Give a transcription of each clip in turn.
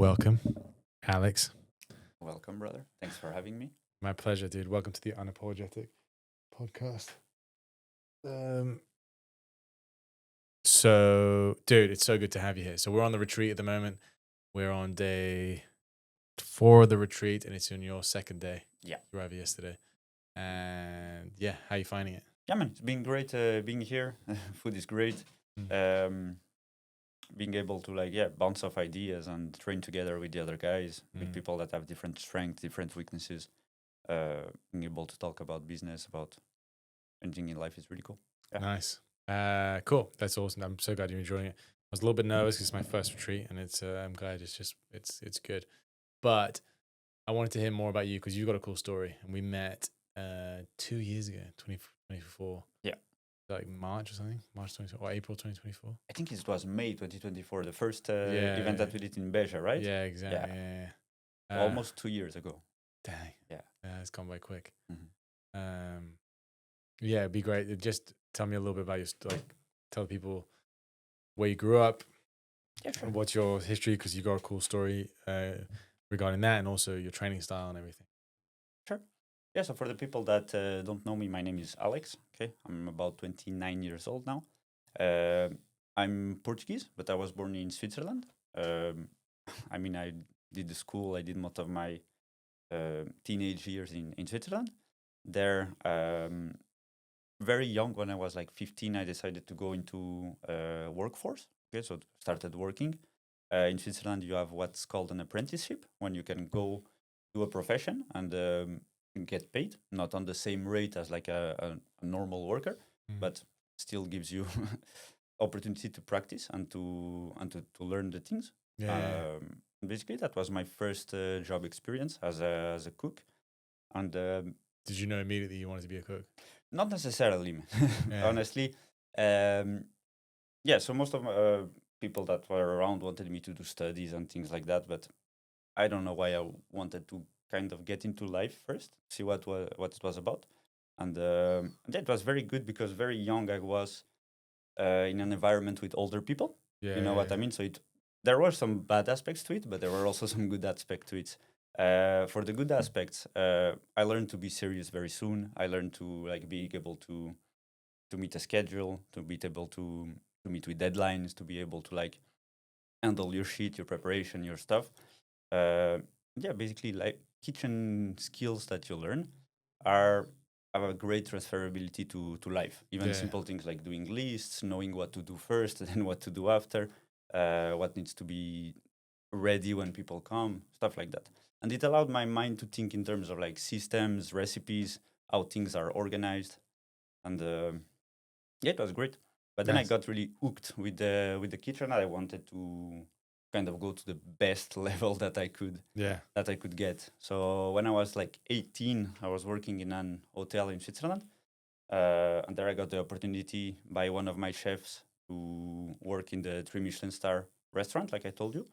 Welcome, Alex. Welcome, brother. Thanks for having me. My pleasure, dude. Welcome to the Unapologetic podcast. Dude, it's so good to have you here. So we're on the retreat at the moment. We're on day 4 of the retreat, and it's on your second day. Yeah. You arrived yesterday. And yeah, how are you finding it? Yeah, man. It's been great being here. Food is great. Being able to bounce off ideas and train together with the other guys, with people that have different strengths, different weaknesses. Being able to talk about business, about anything in life is really cool. Yeah. Nice. Cool. That's awesome. I'm so glad you're enjoying it. I was a little bit nervous because it's my first retreat, and it's I'm glad it's good. But I wanted to hear more about you because you've got a cool story, and we met 2 years ago, 2024. Yeah. Like March or something, March 20 or April 2024. I think it was May 2024, the first event that we did in Beja, right? Yeah, exactly. Yeah. Almost 2 years ago. Dang. Yeah. It's gone by quick. Mm-hmm. Yeah, it'd be great. Just tell me a little bit about tell people where you grew up. Yeah, sure. What's your history? Because you got a cool story regarding that, and also your training style and everything. Sure. Yeah, so for the people that don't know me, my name is Alex. Okay, I'm about 29 years old now. I'm Portuguese, but I was born in Switzerland. I mean, I did the school. I did most of my teenage years in Switzerland. There, very young, when I was like 15, I decided to go into workforce. Okay, so started working. In Switzerland, you have what's called an apprenticeship, when you can go do a profession and get paid, not on the same rate as like a normal worker, but still gives you opportunity to practice and to learn the things. Basically, that was my first job experience as a cook. And did you know immediately you wanted to be a cook? Not necessarily, honestly. So most of people that were around wanted me to do studies and things like that, but I don't know why I wanted to kind of get into life first, see what it was about. And it was very good because very young I was in an environment with older people. You know what I mean? So there were some bad aspects to it, but there were also some good aspects to it. For the good aspects, I learned to be serious very soon. I learned to be able to meet a schedule, to be able to meet with deadlines, to be able to handle your shit, your preparation, your stuff. Basically kitchen skills that you learn have a great transferability to life. Even simple things like doing lists, knowing what to do first, and then what to do after, what needs to be ready when people come, stuff like that. And it allowed my mind to think in terms of systems, recipes, how things are organized. And it was great. But then I got really hooked with the kitchen. I wanted to kind of go to the best level that I could get. So when I was 18, I was working in an hotel in Switzerland. And there I got the opportunity by one of my chefs to work in the 3 Michelin star restaurant, like I told you.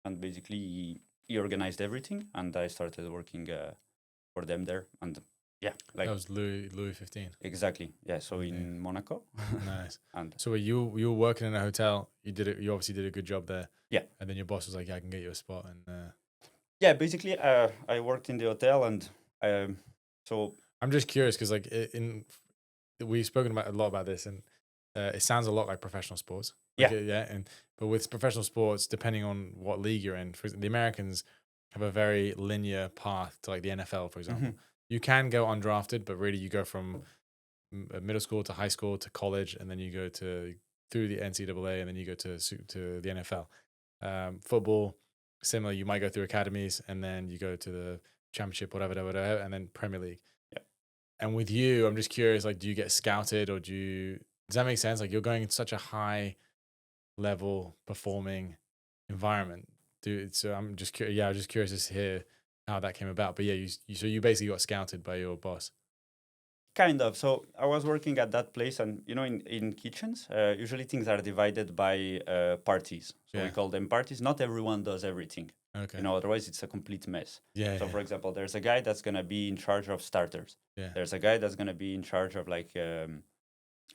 And basically he organized everything, and I started working for them there. And that was Louis 15. Exactly. Yeah. So in Monaco. Nice. And so you were working in a hotel. You obviously did a good job there. Yeah. And then your boss was like, "Yeah, I can get you a spot." And basically, I worked in the hotel, and so I'm just curious because we've spoken a lot about this, and it sounds a lot like professional sports. But with professional sports, depending on what league you're in, for example, the Americans have a very linear path to the NFL, for example. You can go undrafted, but really you go from middle school to high school to college, and then you go through the NCAA, and then you go to the NFL. Football, similar. You might go through academies, and then you go to the championship, whatever, and then Premier League. Yeah. And with you, I'm just curious, do you get scouted, or does that make sense? You're going in such a high level performing environment, dude. So I'm just curious. Yeah, I'm just curious to hear how that came about. But yeah, you basically got scouted by your boss. Kind of. So I was working at that place, and in kitchens, usually things are divided by parties. So we call them parties. Not everyone does everything. Okay. Otherwise it's a complete mess. So for example, there's a guy that's gonna be in charge of starters. Yeah. There's a guy that's gonna be in charge of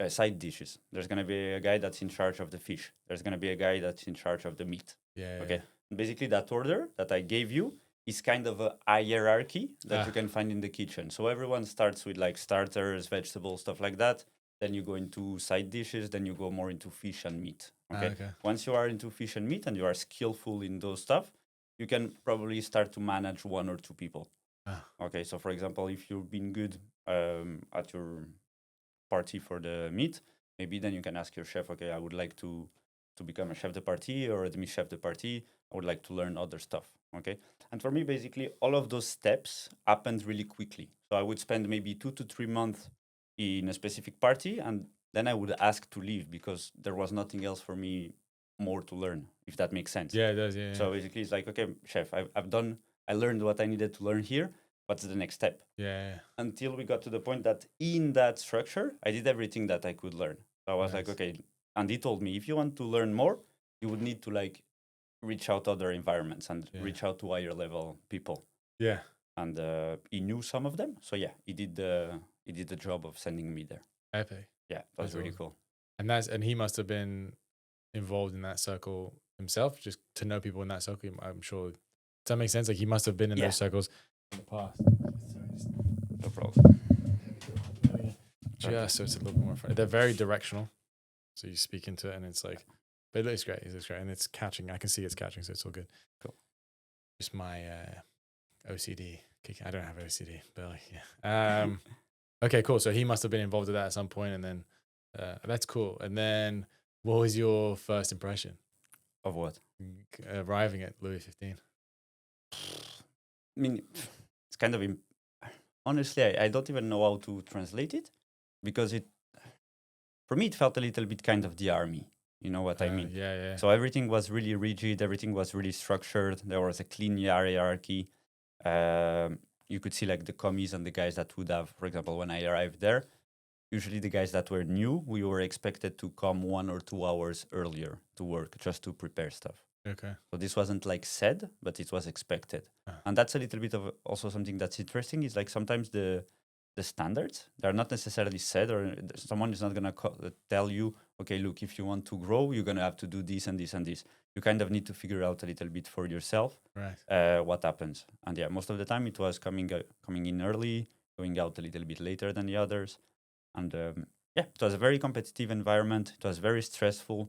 side dishes. There's gonna be a guy that's in charge of the fish. There's gonna be a guy that's in charge of the meat. Yeah. Okay. Basically, that order that I gave you is kind of a hierarchy that you can find in the kitchen. So everyone starts with like starters, vegetables, stuff like that. Then you go into side dishes. Then you go more into fish and meat. Okay. Once you are into fish and meat and you are skillful in those stuff, you can probably start to manage 1 or 2 people. Okay. So for example, if you've been good at your party for the meat, maybe then you can ask your chef, okay, I would like to become a chef de partie or a demi-chef de partie. I would like to learn other stuff, okay? And for me, basically, all of those steps happened really quickly. So I would spend maybe 2 to 3 months in a specific party, and then I would ask to leave because there was nothing else for me more to learn, if that makes sense. Yeah, it does, yeah. So basically, it's like, okay, chef, I learned what I needed to learn here. What's the next step? Yeah. Until we got to the point that in that structure, I did everything that I could learn. So I was like, okay, and he told me, if you want to learn more, you would need to like reach out to other environments and reach out to higher level people. Yeah. And he knew some of them. So yeah, he did the job of sending me there. Epic. Yeah, that was really cool. And he must have been involved in that circle himself, just to know people in that circle. I'm sure. Does that make sense? Like he must have been in those circles in the past. No problem. Just so it's a little bit more fun. They're very directional. So you speak into it and it's like, but it looks great. It looks great. And it's catching. I can see it's catching. So it's all good. Cool. Just my OCD kicking. I don't have OCD, but like, yeah. Okay, cool. So he must have been involved with that at some point, and then that's cool. And then what was your first impression of what? Arriving at Louis 15? I mean, it's kind of honestly, I don't even know how to translate it because for me it felt a little bit kind of the army. You know what I mean? Yeah. So everything was really rigid. Everything was really structured. There was a clean hierarchy. You could see like the commies and the guys that would have, for example, when I arrived there, usually the guys that were new, we were expected to come 1 or 2 hours earlier to work just to prepare stuff. Okay. So this wasn't like said, but it was expected. And that's a little bit of also something that's interesting is like sometimes the standards, they're not necessarily said, or someone is not going to tell you, okay, look, if you want to grow, you're going to have to do this and this and this. You kind of need to figure out a little bit for yourself what happens. And yeah, most of the time it was coming in early, going out a little bit later than the others. And yeah, it was a very competitive environment. It was very stressful.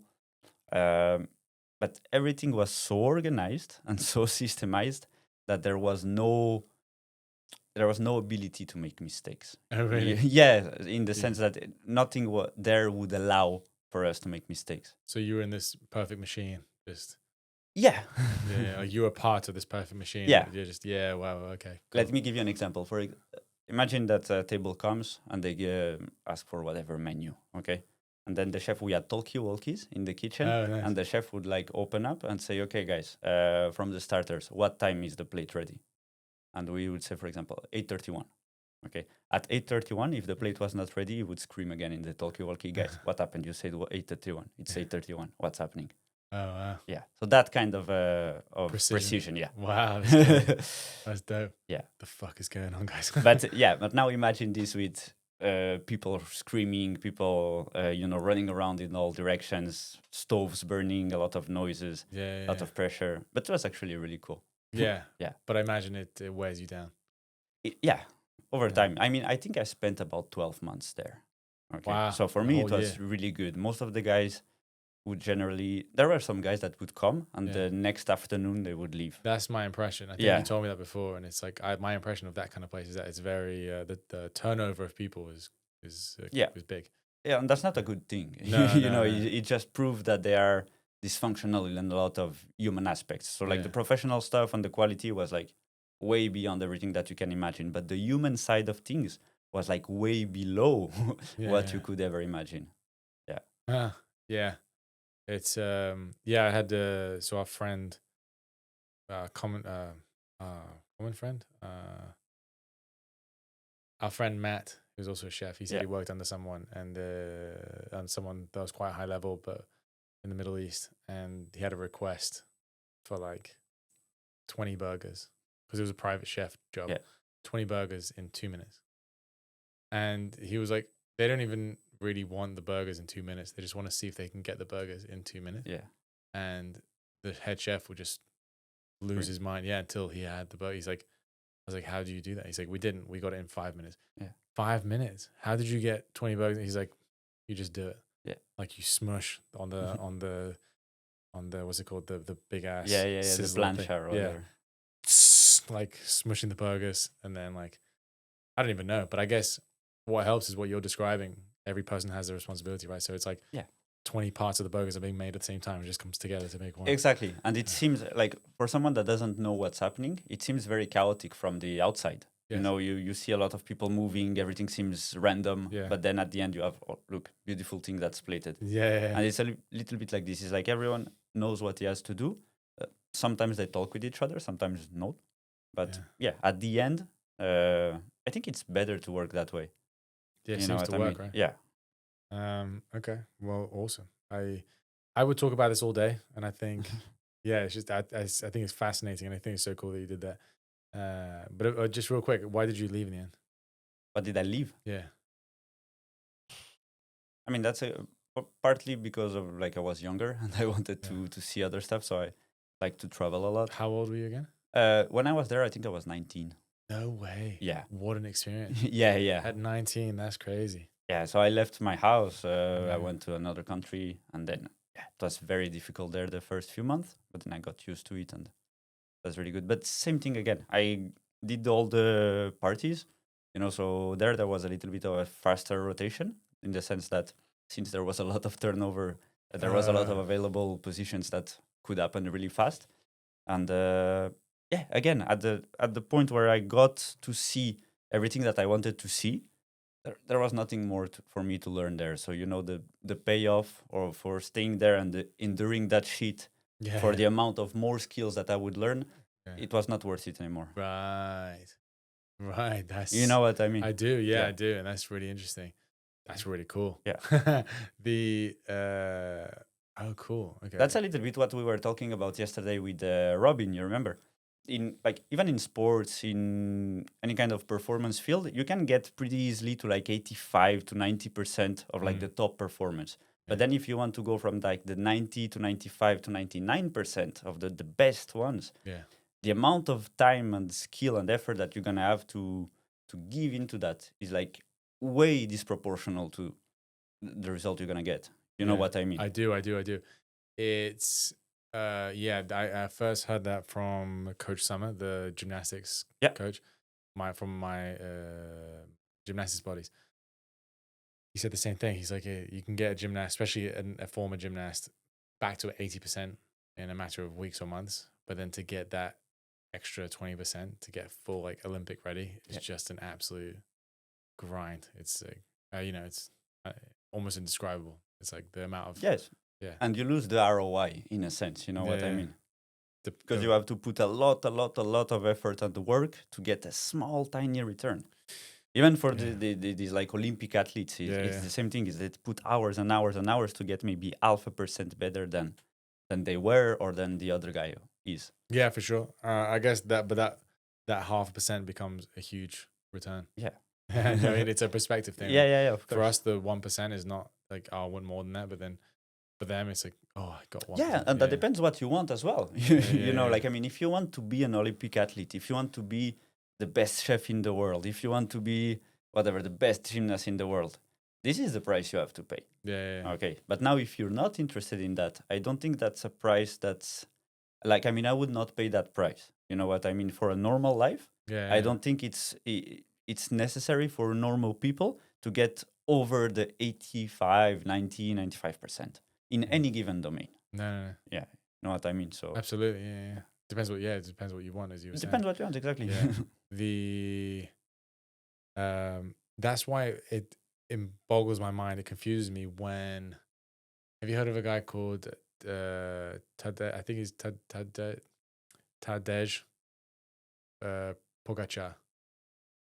But everything was so organized and so systemized that there was no ability to make mistakes. Oh, really? Yeah, in the sense that nothing there would allow for us to make mistakes. So you were in this perfect machine, just... Yeah. Yeah, you were part of this perfect machine. Yeah. You're just, wow, okay. Cool. Let me give you an example. Imagine that a table comes and they ask for whatever menu, okay? And then the chef, we had talkie-walkies in the kitchen. Oh, nice. And the chef would like open up and say, okay, guys, from the starters, what time is the plate ready? And we would say, for example, 8:31. Okay. At 8:31, if the plate was not ready, he would scream again in the talkie-walkie, guys, what happened? You said 8:31. It's 8:31. What's happening? Oh, wow. Yeah. So that kind of precision. Yeah. Wow. That's dope. Yeah. The fuck is going on, guys? But now imagine this with people screaming, people, running around in all directions, stoves burning, a lot of noises, a lot of pressure. But it was actually really cool. Yeah. Yeah. But I imagine it wears you down. Over time. I mean, I think I spent about 12 months there. Okay. Wow. So for me, it was really good. Most of the guys would there were some guys that would come and the next afternoon they would leave. That's my impression. I think you told me that before. And it's like, my impression of that kind of place is that it's very, the turnover of people is big. Yeah. And that's not a good thing. No. It just proves that they are dysfunctional in a lot of human aspects. So like the professional stuff and the quality was like way beyond everything that you can imagine. But the human side of things was like way below what you could ever imagine. Yeah. Yeah. It's, I had, so our friend, common friend, our friend Matt, who's also a chef, he said he worked under someone and someone that was quite high level, but in the Middle East, and he had a request for like 20 burgers because it was a private chef job. 20 burgers in 2 minutes. And he was like, they don't even really want the burgers in 2 minutes. They just want to see if they can get the burgers in 2 minutes. Yeah. And the head chef would just lose his mind. Yeah, until he had the burger. He's like, I was like, how do you do that? He's like, we didn't. We got it in 5 minutes. Yeah. 5 minutes? How did you get 20 burgers? He's like, you just do it. Yeah. Like you smush on the what's it called? The big ass. Yeah, the sizzler thing. plancha or whatever. Like smushing the burgers, and then like, I don't even know. But I guess what helps is what you're describing. Every person has their responsibility, right? So it's like 20 parts of the burgers are being made at the same time. It just comes together to make one. Exactly. And it seems like for someone that doesn't know what's happening, it seems very chaotic from the outside. Yes. You know, you see a lot of people moving, everything seems random, but then at the end you have, look, beautiful thing that's plated. Yeah. And it's a little bit like this. It's like everyone knows what he has to do. Sometimes they talk with each other, sometimes not. But at the end, I think it's better to work that way. Yeah, it seems to work, right? Yeah. Okay. Well, awesome. I would talk about this all day, and I think, it's just I think it's fascinating, and I think it's so cool that you did that. But just real quick, why did you leave in the end? Why did I leave? Yeah. I mean, that's partly because of like I was younger and I wanted to see other stuff, so I like to travel a lot. How old were you again? When I was there, I think I was 19. No way. Yeah. What an experience. Yeah. At 19, that's crazy. Yeah, so I left my house. I went to another country, and then it was very difficult there the first few months, but then I got used to it, and it was really good. But same thing again. I did all the parties, so there was a little bit of a faster rotation in the sense that since there was a lot of turnover, there was a lot of available positions that could happen really fast. And again, at the point where I got to see everything that I wanted to see, there was nothing more for me to learn there. So the payoff or for staying there and enduring that shit for the amount of more skills that I would learn, it was not worth it anymore. Right. That's, you know what I mean? I do. Yeah, I do, and that's really interesting. That's really cool. Yeah. Oh, cool. Okay. That's a little bit what we were talking about yesterday with Robin. You remember? In like even in sports, in any kind of performance field, you can get pretty easily to like 85 to 90% of like the top performance. But then if you want to go from like the 90 to 95 to 99% of the best ones, the amount of time and skill and effort that you're gonna have to give into that is like way disproportional to the result you're gonna get. You know what I mean? I do. It's I first heard that from Coach Summer, the gymnastics coach, from my gymnastics buddies. He said the same thing. He's like, you can get a gymnast, especially a former gymnast, back to 80% in a matter of weeks or months. But then to get that extra 20% to get full like Olympic ready is just an absolute grind. It's it's almost indescribable. It's like the amount of and you lose the ROI in a sense. You know what I mean? Because you have to put a lot of effort and work to get a small, tiny return. Even for these like Olympic athletes, it's the same thing. Is they put hours and hours and hours to get maybe 0.5% better than they were or than the other guy is. Yeah, for sure. I guess that 0.5% becomes a huge return. Yeah. I mean, it's a perspective thing. Yeah. For us, the 1% is not like, I want more than that, but then for them, it's like, I got 1%. Yeah, and that depends what you want as well. Like, I mean, if you want to be an Olympic athlete, if you want to be the best chef in the world, if you want to be whatever, the best gymnast in the world, this is the price you have to pay. Yeah. Okay, but now if you're not interested in that, I don't think that's a price that's like, I mean, I would not pay that price. You know what I mean? For a normal life, I don't think it's necessary for normal people to get over the 85, 90, 95% in any given domain. No. Yeah, you know what I mean? So absolutely, yeah. Depends what you want, as you were saying. Depends what you want, exactly. Yeah. That's why it boggles my mind. It confuses me when. Have you heard of a guy called Tadej? I think he's Tadej Pogacar.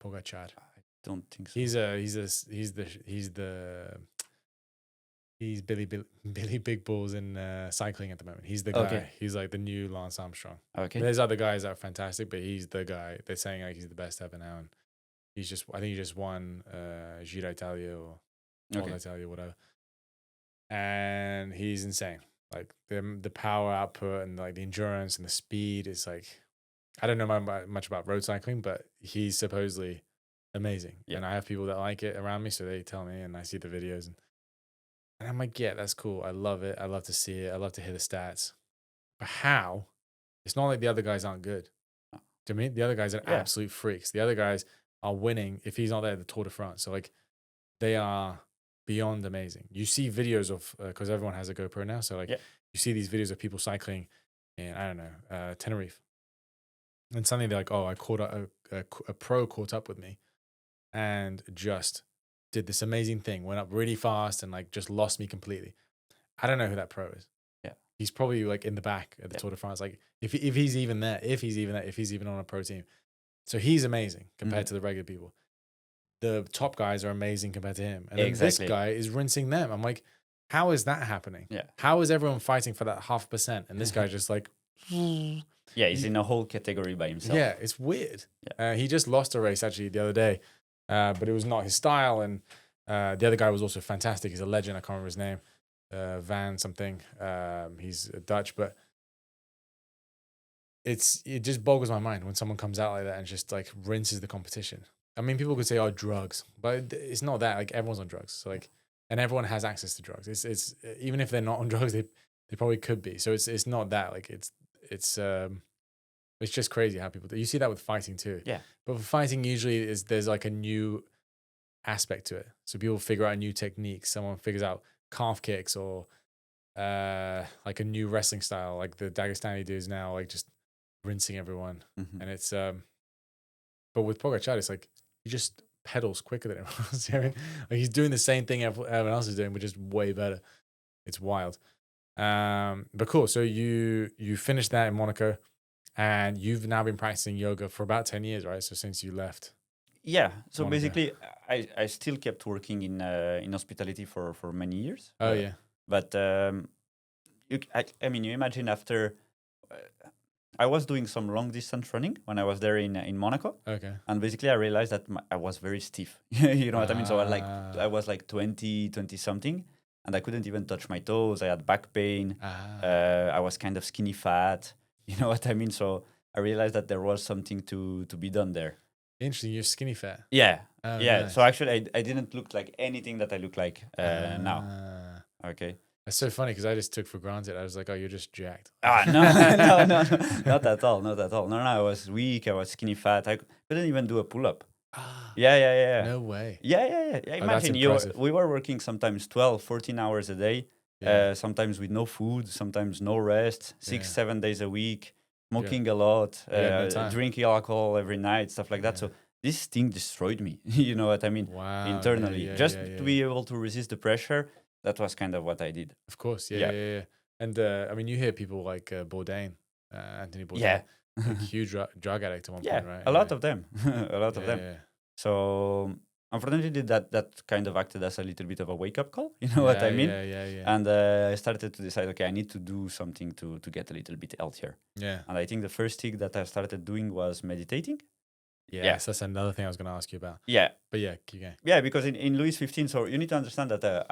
I don't think so. He's Billy Big Balls in cycling at the moment. He's the guy. Okay. He's like the new Lance Armstrong. Okay. There's other guys that are fantastic, but he's the guy. They're saying like he's the best ever now, and I think he just won Giro Italia or Italia, whatever. And he's insane. Like the power output and like the endurance and the speed is like, I don't know much about road cycling, but he's supposedly amazing. Yeah. And I have people that like it around me, so they tell me, and I see the videos, and I'm like, yeah, that's cool. I love it. I love to see it. I love to hear the stats. But how? It's not like the other guys aren't good. No. To me, the other guys are Yeah. absolute freaks. The other guys are winning if he's not there at the Tour de France. So like, they are beyond amazing. You see videos of because everyone has a GoPro now, so like you see these videos of people cycling in, I don't know, Tenerife, and suddenly they're like, oh, I caught a pro caught up with me and just did this amazing thing, went up really fast and like just lost me completely. I don't know who that pro is. Yeah, he's probably like in the back at the Tour de France. Like if he's even there, if he's even on a pro team, so he's amazing compared to the regular people. The top guys are amazing compared to him. And then this guy is rinsing them. I'm like, how is that happening? Yeah. How is everyone fighting for that 0.5%? And this guy just like... Yeah, he's in a whole category by himself. Yeah, it's weird. Yeah. He just lost a race actually the other day, but it was not his style. And the other guy was also fantastic. He's a legend. I can't remember his name. Van something. He's Dutch, but it just boggles my mind when someone comes out like that and just like rinses the competition. I mean, people could say, "Oh, drugs," but it's not that. Like everyone's on drugs, so like, and everyone has access to drugs. It's even if they're not on drugs, they probably could be. So it's not that. Like it's just crazy how people do. You see that with fighting too. Yeah. But for fighting, usually there's like a new aspect to it. So people figure out new techniques. Someone figures out calf kicks or like a new wrestling style, like the Dagestani dudes now, like just rinsing everyone. Mm-hmm. And it's but with Pogacar, it's like he just pedals quicker than everyone else. You know what I mean? Like he's doing the same thing everyone else is doing, but just way better. It's wild. But cool. So you finished that in Monaco, and you've now been practicing yoga for about 10 years, right? So since you left. Yeah. So Monaco. basically, I still kept working in hospitality for many years. Oh yeah. But I mean, you imagine after. I was doing some long distance running when I was there in Monaco. Okay. And basically I realized that I was very stiff. You know what I mean? So I was like 20 something, and I couldn't even touch my toes. I had back pain. I was kind of skinny fat. You know what I mean? So I realized that there was something to be done there. Interesting. You're skinny fat. Yeah. Oh, yeah. Nice. So actually I didn't look like anything that I look like now. Okay. That's so funny because I just took for granted. I was like, oh, you're just jacked. No, not at all. No, I was weak. I was skinny fat. I couldn't even do a pull-up. Yeah. No way. Yeah. Imagine we were working sometimes 12, 14 hours a day, sometimes with no food, sometimes no rest, 6-7 days a week, smoking a lot, no drinking alcohol every night, stuff like that. So this thing destroyed me. You know what I mean? Wow. Internally, to be able to resist the pressure. That was kind of what I did. Of course, yeah. And I mean, you hear people like Bourdain, Anthony Bourdain, like huge drug addict at one point, right? A lot of them, a lot of them. Yeah. So unfortunately, that kind of acted as a little bit of a wake up call. You know what I mean? Yeah. And I started to decide, okay, I need to do something to get a little bit healthier. Yeah. And I think the first thing that I started doing was meditating. Yes, that's another thing I was going to ask you about. Yeah. But yeah, keep going. Yeah, because in Louis 15, so you need to understand that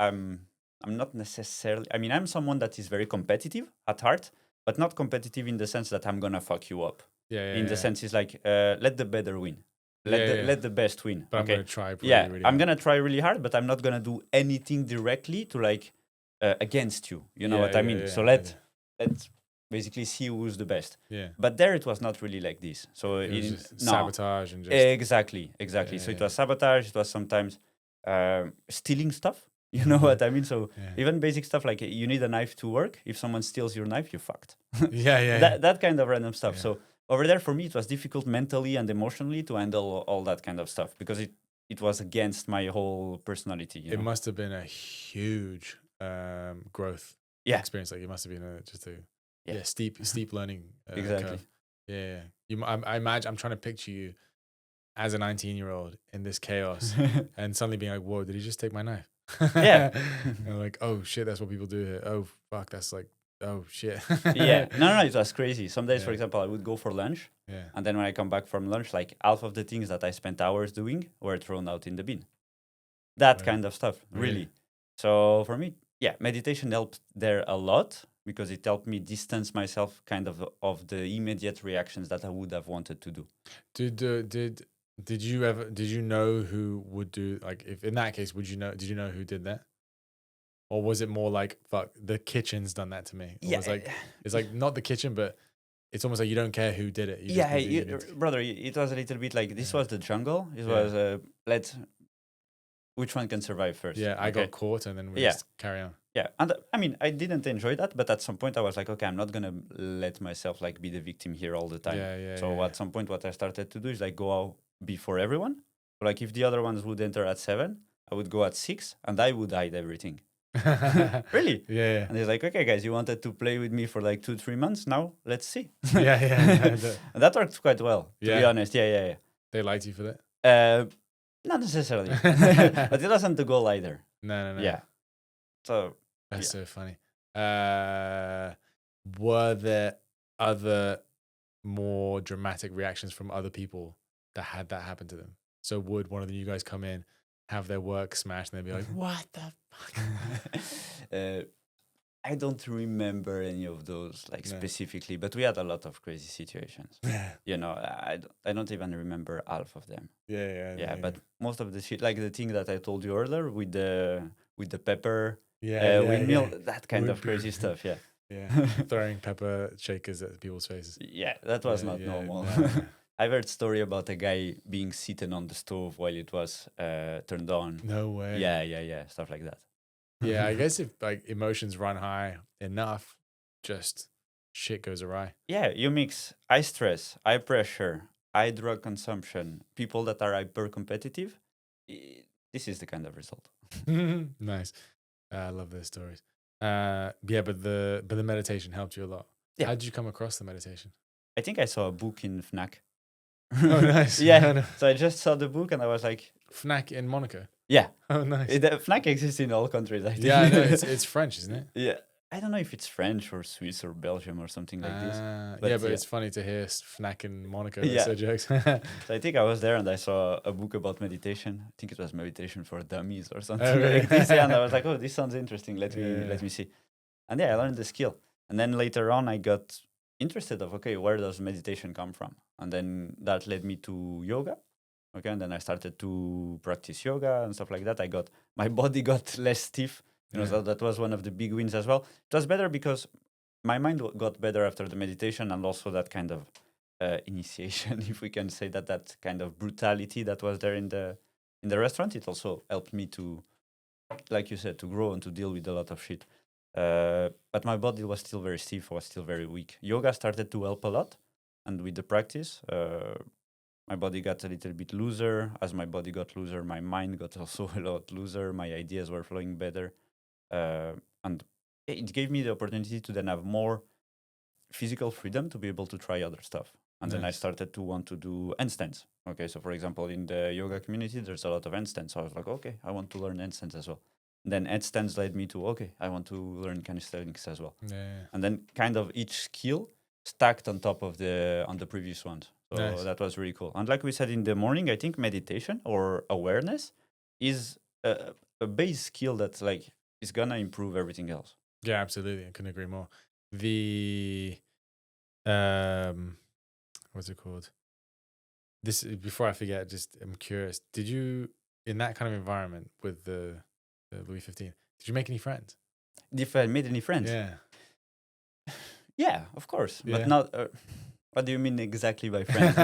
I'm not necessarily. I mean, I'm someone that is very competitive at heart, but not competitive in the sense that I'm gonna fuck you up. In the sense, it's like let the better win, let the best win. But okay? I'm gonna try. Really I'm gonna try really hard, but I'm not gonna do anything directly to like against you. You know what I mean? So let's basically see who's the best. Yeah. But there, it was not really like this. So it was just sabotage and just exactly. So it was sabotage. It was sometimes stealing stuff. You know what I mean? So even basic stuff like you need a knife to work. If someone steals your knife, you're fucked. That kind of random stuff. So over there, for me, it was difficult mentally and emotionally to handle all that kind of stuff because it was against my whole personality. You know? Must have been a huge growth experience. Like it must have been just a steep learning exactly. curve. Yeah. I imagine I'm trying to picture you as a 19-year-old in this chaos and suddenly being like, whoa, did he just take my knife? And like, oh shit, that's what people do here. Oh fuck, that's like, oh shit. No, it was crazy. Some days, for example, I would go for lunch, and then when I come back from lunch, like half of the things that I spent hours doing were thrown out in the bin. That kind of stuff, really. So for me, meditation helped there a lot because it helped me distance myself kind of the immediate reactions that I would have wanted to do. Did you know who would do, like, if in that case, did you know who did that? Or was it more like, fuck, the kitchen's done that to me? Or Yeah, it's like not the kitchen, but it's almost like you don't care who did it. You yeah, just need to brother, it was a little bit like this Yeah. was the jungle. It Yeah. was which one can survive first? Yeah, I okay? got caught and then we Yeah. just carry on. Yeah, and I mean, I didn't enjoy that, but at some point I was like, okay, I'm not gonna let myself like be the victim here all the time. Yeah. So at some point, what I started to do is like go out before everyone. Like if the other ones would enter at 7, I would go at 6, and I would hide everything. Really? Yeah. And he's like, okay, guys, you wanted to play with me for like 2-3 months. Now let's see. Yeah. And that worked quite well, to be Yeah. honest. Yeah. They liked you for that? Not necessarily, but it wasn't the goal either. No. Yeah. So That's so funny. Were there other more dramatic reactions from other people that had that happen to them? So would one of you guys come in, have their work smashed, and they'd be like, "What the fuck?" I don't remember any of those like No. specifically, but we had a lot of crazy situations. Yeah. You know, I don't even remember half of them. Yeah. But most of the shit, like the thing that I told you earlier with the pepper windmill, that kind of crazy stuff. Yeah. Yeah. Throwing pepper shakers at people's faces. Yeah, that was not normal. I've heard story about a guy being seated on the stove while it was turned on. No way. Yeah, stuff like that. Yeah, I guess if like emotions run high enough, just shit goes awry. Yeah, you mix high stress, high pressure, high drug consumption, people that are hyper competitive. This is the kind of result. Nice. I love those stories. But the meditation helped you a lot. Yeah. How did you come across the meditation? I think I saw a book in Fnac. Oh, nice. Yeah. So I just saw the book and I was like, Fnac in Monaco. yeah. Oh, nice. Fnac exists in all countries, I think. Yeah, I know. It's French, isn't it? Yeah. I don't know if it's French or Swiss or Belgium or something like this. But it's funny to hear Fnac in Monaco. That's Yeah. so jokes. So I think I was there and I saw a book about meditation. I think it was Meditation for Dummies or something really? like this. Yeah, and I was like, oh, this sounds interesting. Let Yeah. me see. And yeah, I learned the skill. And then later on, I got interested of, okay, where does meditation come from? And then that led me to yoga. Okay, and then I started to practice yoga and stuff like that. My body got less stiff. So that was one of the big wins as well. It was better because my mind got better after the meditation, and also that kind of initiation, if we can say that kind of brutality that was there in the restaurant. It also helped me to, like you said, to grow and to deal with a lot of shit. But my body was still very stiff, was still very weak. Yoga started to help a lot, and with the practice, my body got a little bit looser. As my body got looser, my mind got also a lot looser. My ideas were flowing better. And it gave me the opportunity to then have more physical freedom to be able to try other stuff. And then I started to want to do handstands. Okay, so for example, in the yoga community, there's a lot of handstands. So I was like, okay, I want to learn handstands as well. And then handstands led me to, okay, I want to learn calisthenics as well. And then kind of each skill stacked on top of on the previous ones. So that was really cool. And like we said in the morning, I think meditation or awareness is a base skill that's like, is gonna improve everything else. Yeah, absolutely. I couldn't agree more. What's it called? This, before I forget, just I'm curious. Did you, in that kind of environment with the Louis 15, did you make any friends? If I made any friends? Yeah, of course. Yeah. But not. What do you mean exactly by friends?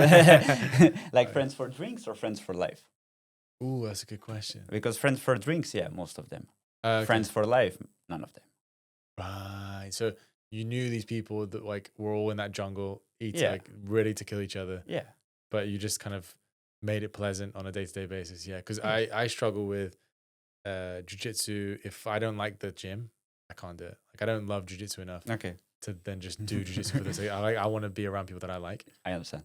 Like friends for drinks or friends for life? Ooh, that's a good question. Because friends for drinks, yeah, most of them. Okay. Friends for life, none of them. Right. So you knew these people that like were all in that jungle, like ready to kill each other. Yeah. But you just kind of made it pleasant on a day-to-day basis. Yeah. Because I struggle with jiu-jitsu. If I don't like the gym, I can't do it. Like I don't love jiu-jitsu enough. Okay. To then just do jiu-jitsu for the sake. I want to be around people that I like. I understand.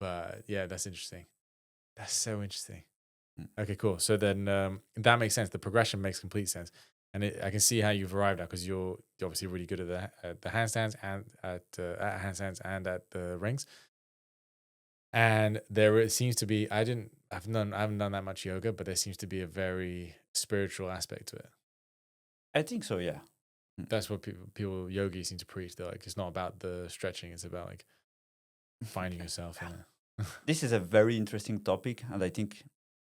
But yeah, that's interesting. That's so interesting. Okay, cool. So then that makes sense. The progression makes complete sense, and I can see how you've arrived at, because you're obviously really good at the handstands and at handstands and at the rings. And there seems to be, I haven't done that much yoga, but there seems to be a very spiritual aspect to it. I think so, yeah. That's what people yogis seem to preach. They're like, it's not about the stretching; it's about like finding yourself. This is a very interesting topic, and I think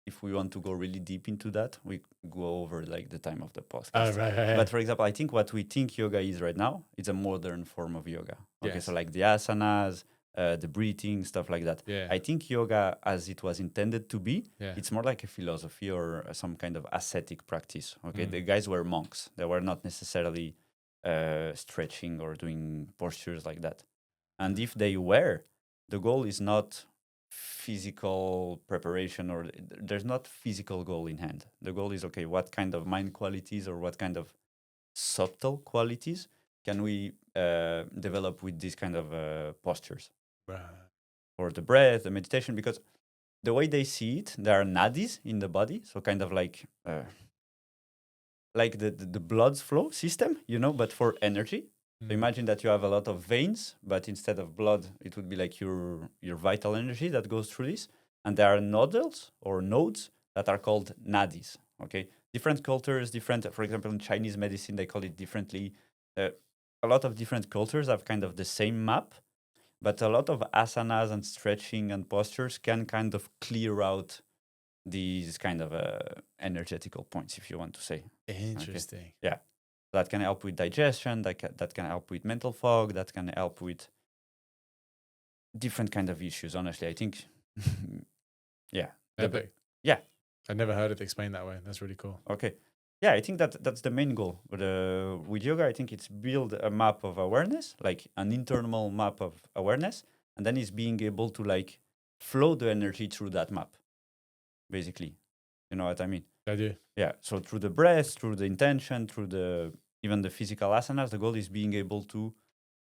if we want to go really deep into that, we go over like the time of the podcast. Oh, right. But for example, I think what we think yoga is right now, it's a modern form of yoga. Okay, Yes. so like the asanas, the breathing, stuff like that. Yeah. I think yoga, as it was intended to be, Yeah. it's more like a philosophy or some kind of ascetic practice. Okay, the guys were monks; they were not necessarily stretching or doing postures like that. And if they were, the goal is not physical preparation, or there's not physical goal in hand. The goal is, okay, what kind of mind qualities or what kind of subtle qualities can we develop with these kind of postures, Right. or the breath, the meditation? Because the way they see it, there are nadis in the body, so kind of like the blood flow system, but for energy. So imagine that you have a lot of veins, but instead of blood, it would be like your vital energy that goes through this. And there are nodules or nodes that are called nadis. Okay, different cultures, different. For example, in Chinese medicine, they call it differently. A lot of different cultures have kind of the same map, but a lot of asanas and stretching and postures can kind of clear out these kind of energetical points, if you want to say. Interesting. Okay. Yeah. That can help with digestion, that can help with mental fog, that can help with different kind of issues, honestly. I think, yeah. Yeah. I've never heard it explained that way. That's really cool. Okay. Yeah, I think that's the main goal. But with yoga, I think it's build a map of awareness, like an internal map of awareness, and then it's being able to like flow the energy through that map, basically. You know what I mean? I do. Yeah. So through the breath, through the intention, through even the physical asanas, the goal is being able to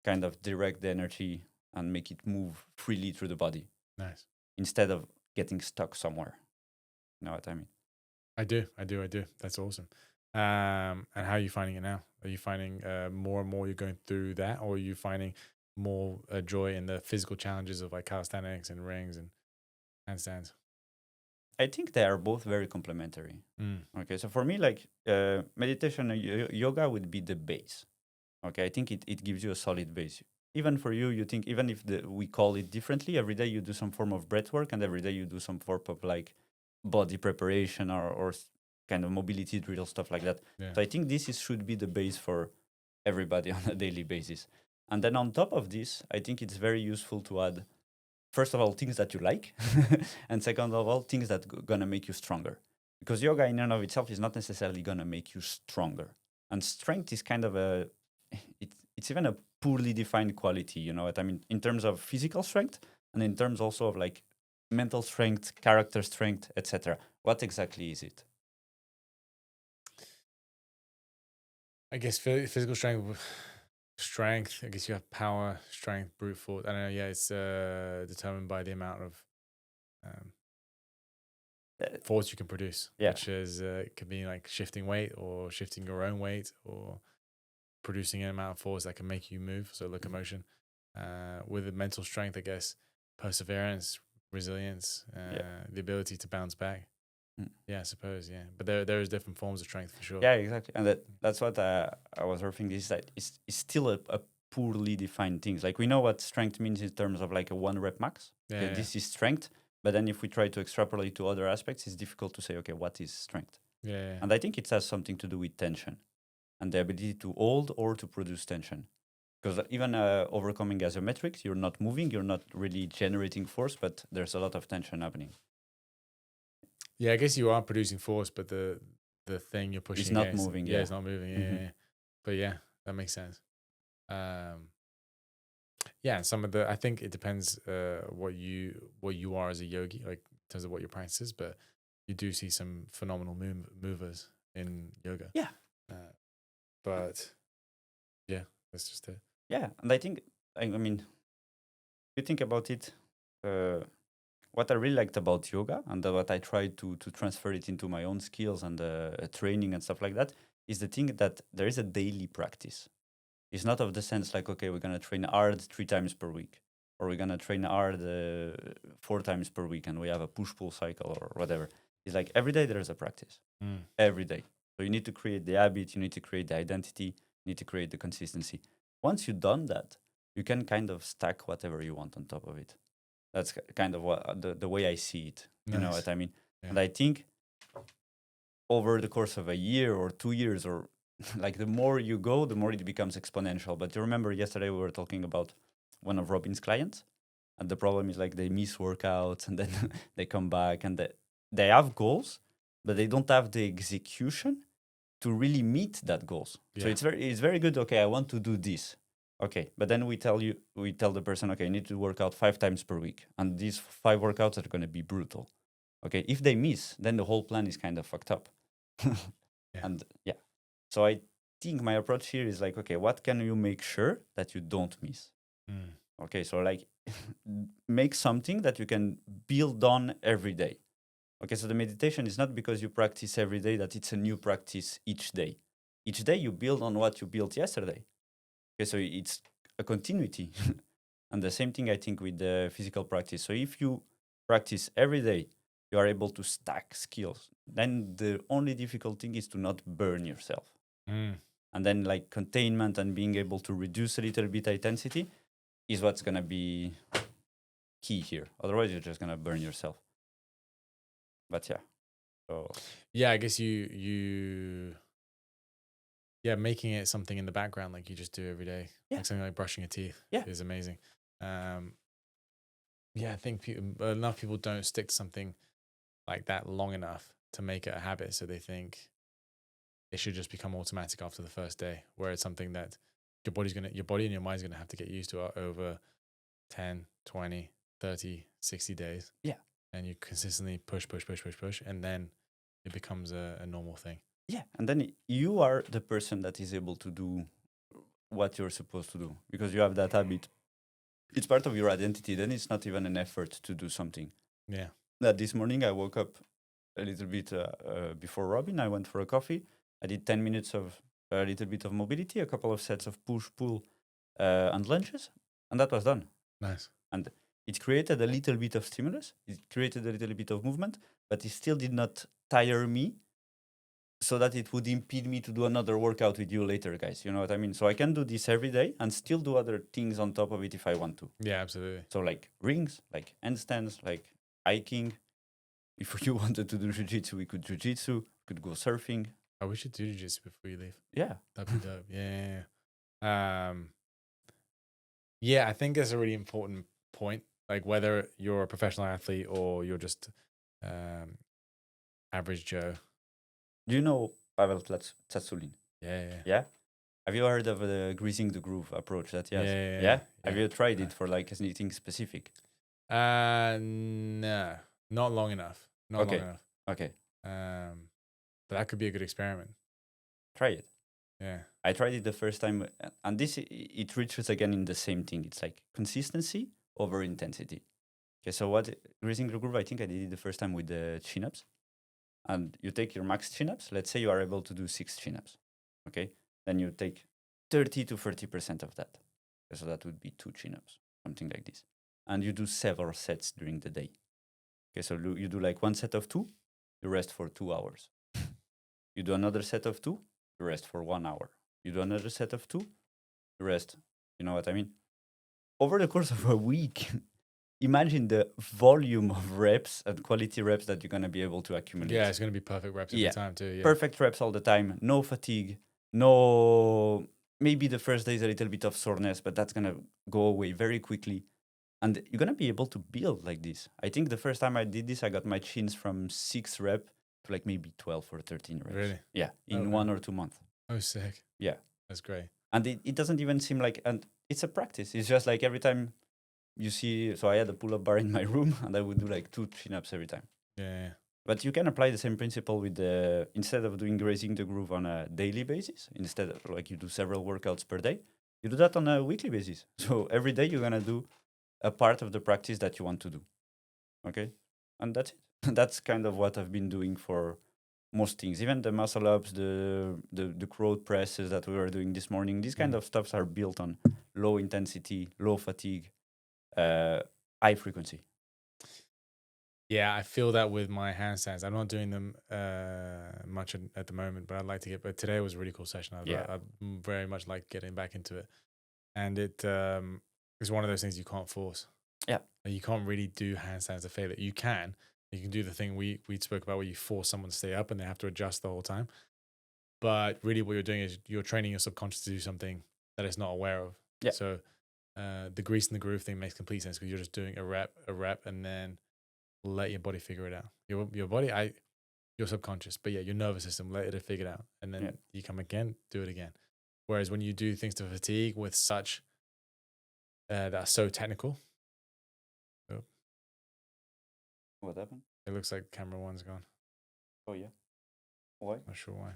kind of direct the energy and make it move freely through the body. Nice. Instead of getting stuck somewhere. You know what I mean? I do. That's awesome. And how are you finding it now? Are you finding more and more you're going through that, or are you finding more joy in the physical challenges of like calisthenics and rings and handstands? I think they are both very complementary. Okay, so for me, like meditation and yoga would be the base. Okay, I think it gives you a solid base. Even for you, you think, even if we call it differently, every day you do some form of breath work, and every day you do some form of like body preparation or kind of mobility drill, stuff like that. Yeah. So I think this should be the base for everybody on a daily basis. And then on top of this, I think it's very useful to add, first of all, things that you like, and second of all, things that gonna make you stronger. Because yoga in and of itself is not necessarily gonna make you stronger. And strength is kind of it's even a poorly defined quality, you know what I mean? In terms of physical strength, and in terms also of like mental strength, character strength, etc. What exactly is it? I guess physical strength. I guess you have power, strength, brute force. I don't know. Yeah, it's determined by the amount of force you can produce. Yeah. Which is it could be like shifting weight or shifting your own weight or producing an amount of force that can make you move. So locomotion. With the mental strength, I guess perseverance, resilience, the ability to bounce back. Yeah, I suppose. Yeah, but there is different forms of strength for sure. Yeah, exactly, and that's what I was referring. Is that it's still a poorly defined thing. Like we know what strength means in terms of like a 1 rep max. Yeah, okay, this is strength. But then if we try to extrapolate to other aspects, it's difficult to say, okay, what is strength? Yeah. And I think it has something to do with tension and the ability to hold or to produce tension. Because even overcoming isometrics, you're not moving, you're not really generating force, but there's a lot of tension happening. Yeah, I guess you are producing force, but the thing you're pushing it's not moving. Yeah, it's not moving. Yeah. But yeah, that makes sense. Yeah, and some of I think it depends what you are as a yogi, like in terms of what your practice is, but you do see some phenomenal movers in yoga. Yeah. But yeah, that's just it. Yeah, and I think, I mean, if you think about it, what I really liked about yoga and what I tried to transfer it into my own skills and training and stuff like that is the thing that there is a daily practice. It's not of the sense like, okay, we're going to train hard 3 times per week, or we're going to train hard 4 times per week and we have a push-pull cycle or whatever. It's like every day there is a practice. Every day. So you need to create the habit, you need to create the identity, you You need to create the consistency. Once you've done that, you can kind of stack whatever you want on top of it. That's kind of what the way I see it. Nice. You know what I mean? Yeah. And I think over the course of a year or 2 years, or like the more you go, the more it becomes exponential. But you remember yesterday we were talking about one of Robin's clients, and the problem is like they miss workouts and then they come back and they have goals, but they don't have the execution to really meet that goals. Yeah. So it's very good. Okay, I want to do this. Okay, but then we tell the person, okay, you need to work out 5 times per week, and these 5 workouts are going to be brutal. Okay, if they miss, then the whole plan is kind of fucked up. Yeah. And so I think my approach here is like, okay, what can you make sure that you don't miss? Okay, so like make something that you can build on every day. Okay, so the meditation is not because you practice every day that it's a new practice each day. Each day you build on what you built yesterday. Okay, so it's a continuity. And the same thing I think with the physical practice. So if you practice every day, you are able to stack skills. Then the only difficult thing is to not burn yourself. And then like containment and being able to reduce a little bit intensity is what's going to be key here. Otherwise, you're just going to burn yourself. But yeah. So yeah, I guess making it something in the background like you just do every day. Yeah. Like something like brushing your teeth is amazing. I think enough people don't stick to something like that long enough to make it a habit. So they think it should just become automatic after the first day, where it's something that your body and your mind's going to have to get used to over 10, 20, 30, 60 days. Yeah. And you consistently push, and then it becomes a normal thing. Yeah. And then you are the person that is able to do what you're supposed to do because you have that habit. It's part of your identity. Then it's not even an effort to do something. Yeah. That this morning I woke up a little bit before Robin. I went for a coffee. I did 10 minutes of a little bit of mobility, a couple of sets of push, pull, and lunges, and that was done. Nice. And it created a little bit of stimulus. It created a little bit of movement, but it still did not tire me so that it would impede me to do another workout with you later, guys. You know what I mean? So I can do this every day and still do other things on top of it if I want to. Yeah, absolutely. So like rings, like handstands, like hiking. If you wanted to do jiu-jitsu, we could jiu-jitsu, could go surfing. Oh, we should do jiu-jitsu before you leave. Yeah. That'd be dope. Yeah. I think that's a really important point. Like whether you're a professional athlete or you're just average Joe. Do you know Pavel Tsatsouline? Yeah. Have you heard of the greasing the groove approach that he has? Yeah. Have you tried it for like anything specific? No, not long enough. Not long enough. Okay. But that could be a good experiment. Try it. Yeah. I tried it the first time, and it reaches again in the same thing. It's like consistency over intensity. Okay, so what greasing the groove? I think I did it the first time with the chin-ups. And you take your max chin-ups. Let's say you are able to do 6 chin-ups. Okay, then you take 30 to 30% of that. So that would be 2 chin-ups, something like this. And you do several sets during the day. Okay, so you do like 1 set of 2, you rest for 2 hours. You do another set of 2, you rest for 1 hour. You do another set of 2, you rest. You know what I mean? Over the course of a week, imagine the volume of reps and quality reps that you're going to be able to accumulate. Yeah, it's going to be perfect reps every time too. Yeah. Perfect reps all the time. No fatigue. No, maybe the first day is a little bit of soreness, but that's going to go away very quickly. And you're going to be able to build like this. I think the first time I did this, I got my chins from 6 rep to like maybe 12 or 13 reps. Really? Yeah, in 1 or 2 months. Oh, sick. Yeah. That's great. And it doesn't even seem like, and it's a practice. It's just like every time you see, so I had a pull-up bar in my room and I would do like 2 chin-ups every time. Yeah. But you can apply the same principle with instead of doing grazing the groove on a daily basis, instead of like you do several workouts per day, you do that on a weekly basis. So every day you're going to do a part of the practice that you want to do. Okay? And that's it. That's kind of what I've been doing for most things. Even the muscle ups, the crowd presses that we were doing this morning, these kind of stuffs are built on low intensity, low fatigue, high frequency. Yeah, I feel that with my handstands. I'm not doing them much at the moment, but I'd like to get. But today was a really cool session. I very much like getting back into it, and it is one of those things you can't force. Yeah, you can't really do handstands to failure. You can do the thing we spoke about where you force someone to stay up and they have to adjust the whole time. But really, what you're doing is you're training your subconscious to do something that it's not aware of. Yeah. So the grease and the groove thing makes complete sense because you're just doing a rep, and then let your body figure it out. Your body, your subconscious, but yeah, your nervous system, let it figure it out, and then you come again, do it again. Whereas when you do things to fatigue with such that are so technical, what happened? it looks like camera one's gone. Oh yeah, why? Not sure why.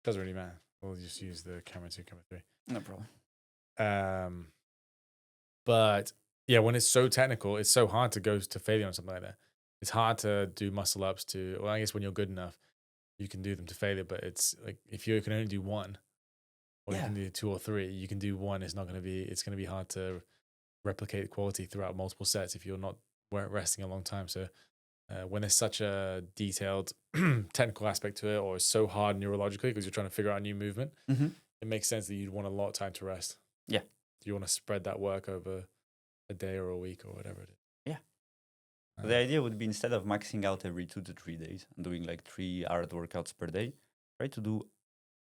Doesn't really matter. We'll just use the camera 2, camera 3. No problem. But yeah, when it's so technical, it's so hard to go to failure on something like that. It's hard to do muscle ups well, I guess when you're good enough, you can do them to failure, but it's like if you can only do one, or you can do 2 or 3, you can do one. It's going to be hard to replicate quality throughout multiple sets if you're not resting a long time. So when there's such a detailed technical aspect to it, or it's so hard neurologically because you're trying to figure out a new movement, it makes sense that you'd want a lot of time to rest. Yeah. You want to spread that work over a day or a week or whatever it is. Yeah. The idea would be instead of maxing out every 2 to 3 days and doing like 3 hard workouts per day, try to do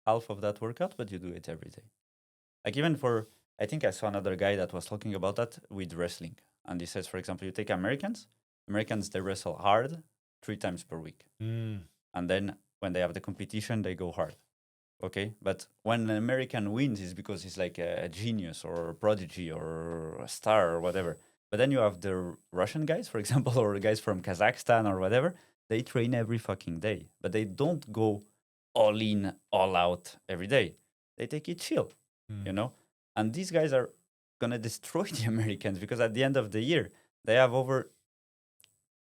half of that workout, but you do it every day. Like even I think I saw another guy that was talking about that with wrestling. And he says, for example, you take Americans, they wrestle hard 3 times per week. And then when they have the competition, they go hard. Okay, but when an American wins, it's because he's like a genius or a prodigy or a star or whatever. But then you have the Russian guys, for example, or guys from Kazakhstan or whatever. They train every fucking day, but they don't go all in, all out every day. They take it chill, you know? And these guys are going to destroy the Americans because at the end of the year, they have over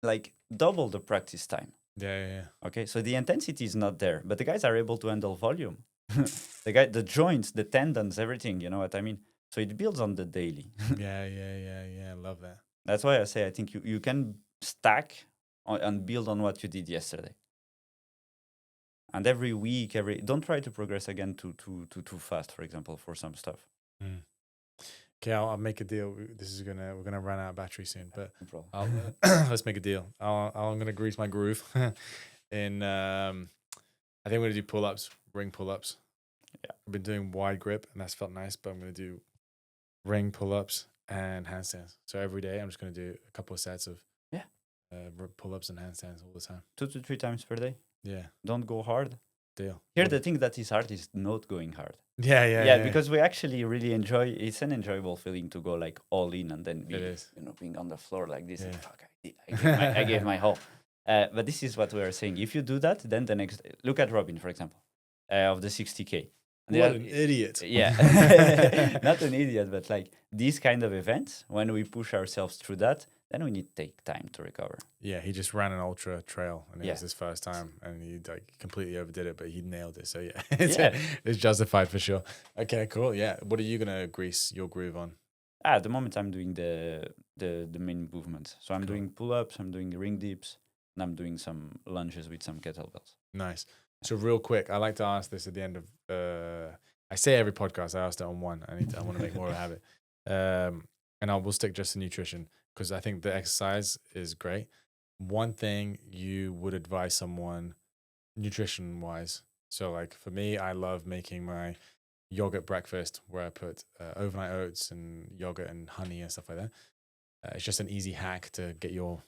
like double the practice time. Yeah. Okay, so the intensity is not there, but the guys are able to handle volume. The joints, the tendons, everything, you know what I mean? So it builds on the daily. Yeah. I love that. That's why I say I think you can stack and build on what you did yesterday. And every week, don't try to progress again too fast, for example, for some stuff. Okay, I'll make a deal. We're gonna run out of battery soon, but No let's make a deal. I'm gonna grease my groove, and I think I'm gonna do pull-ups, ring pull-ups. Yeah, I've been doing wide grip, and that's felt nice. But I'm gonna do ring pull-ups and handstands. So every day, I'm just gonna do a couple of sets of pull-ups and handstands all the time. 2 to 3 times per day. Yeah. Don't go hard. Deal. Here, the thing that is hard is not going hard. Yeah. Because we actually really enjoy. It's an enjoyable feeling to go like all in and then being on the floor like this. And fuck, I gave my whole. But this is what we are saying. If you do that, then the next look at Robin, for example, of the 60K. What an idiot! Yeah, not an idiot, but like these kind of events, when we push ourselves through that, then we need to take time to recover. Yeah, he just ran an ultra trail, and it was his first time, and he like completely overdid it, but he nailed it. So it's justified for sure. Okay, cool. Yeah, what are you gonna grease your groove on? At the moment, I'm doing the main movements. So I'm doing pull-ups, I'm doing ring dips, and I'm doing some lunges with some kettlebells. Nice. So real quick, I like to ask this at the end of. I say every podcast. I asked it on one. I want to make more of a habit, and we'll stick just to nutrition because I think the exercise is great. One thing you would advise someone nutrition wise. So like for me, I love making my yogurt breakfast where I put overnight oats and yogurt and honey and stuff like that. It's just an easy hack to get your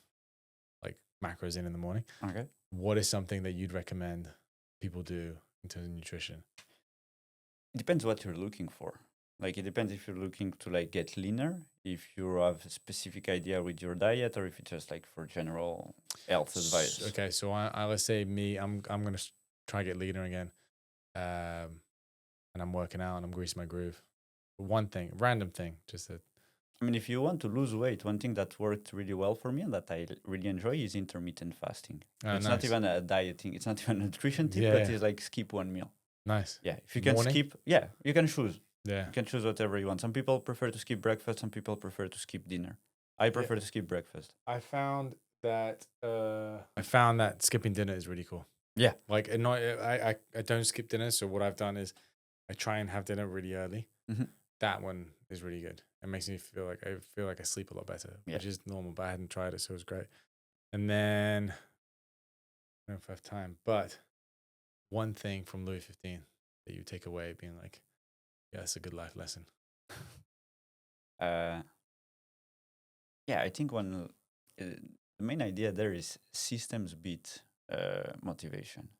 like macros in the morning. Okay. What is something that you'd recommend people do in terms of nutrition? It depends what you're looking for. Like it depends if you're looking to like get leaner, if you have a specific idea with your diet, or if it's just like for general health advice. Okay, so I let's say me, I'm gonna try to get leaner again, and I'm working out and I'm greasing my groove. One thing, random thing, just that. I mean, if you want to lose weight, one thing that worked really well for me and that I really enjoy is intermittent fasting. It's not even a dieting, it's not even a nutrition tip, but it's like skip one meal. Nice. Yeah, if you can skip, you can choose. Yeah. You can choose whatever you want. Some people prefer to skip breakfast, some people prefer to skip dinner. I prefer to skip breakfast. I found that I found that skipping dinner is really cool. Yeah. Like, I don't skip dinner. So what I've done is I try and have dinner really early. Mm-hmm. That one is really good. It makes me feel like I sleep a lot better, which is normal, but I hadn't tried it, so it was great. And then I don't know if I have time, but one thing from Louis 15 that you take away being like, yeah, it's a good life lesson. Yeah, I think the main idea there is systems beat motivation.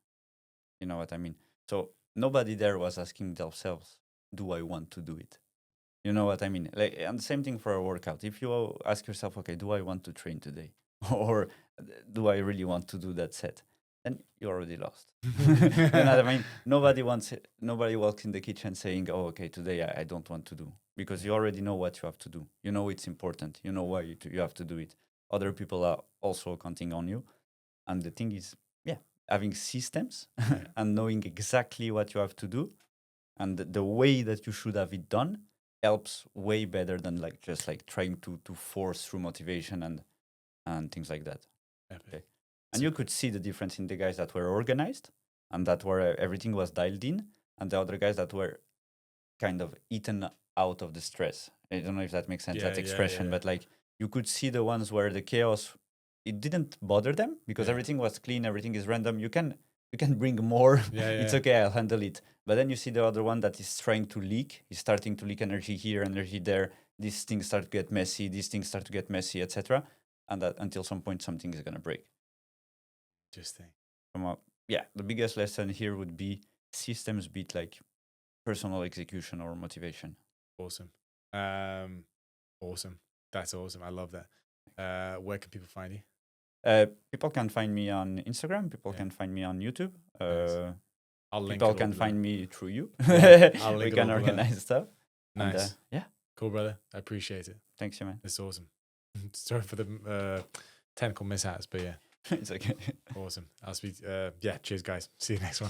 You know what I mean? So nobody there was asking themselves, do I want to do it? You know what I mean? Like, and the same thing for a workout. If you ask yourself, okay, do I want to train today? Or do I really want to do that set? Then you already lost. You know what I mean? Nobody walks in the kitchen saying, oh, okay, today I don't want to do. Because you already know what you have to do. You know it's important. You know why you have to do it. Other people are also counting on you. And the thing is, having systems and knowing exactly what you have to do and the way that you should have it done helps way better than just trying to force through motivation and things like that. Okay. And you could see the difference in the guys that were organized and that were everything was dialed in, and the other guys that were kind of eaten out of the stress. I don't know if that makes sense, that expression, but like you could see the ones where the chaos, it didn't bother them because everything was clean, everything is random. You can bring more. It's okay, I'll handle it. But then you see the other one that is trying to leak, is starting to leak energy here, energy there. These things start to get messy, etc. And that until some point something is gonna break. Interesting. The biggest lesson here would be systems beat like personal execution or motivation. Awesome. Awesome. That's awesome. I love that. Where can people find you? People can find me on Instagram. People can find me on YouTube. Nice. I'll link people can find me through you. I'll link we can organize stuff. Nice. And, cool, brother. I appreciate it. Thanks, man. It's awesome. Sorry for the technical mishaps, but yeah. It's okay. Awesome. I'll speak. Cheers, guys. See you next one.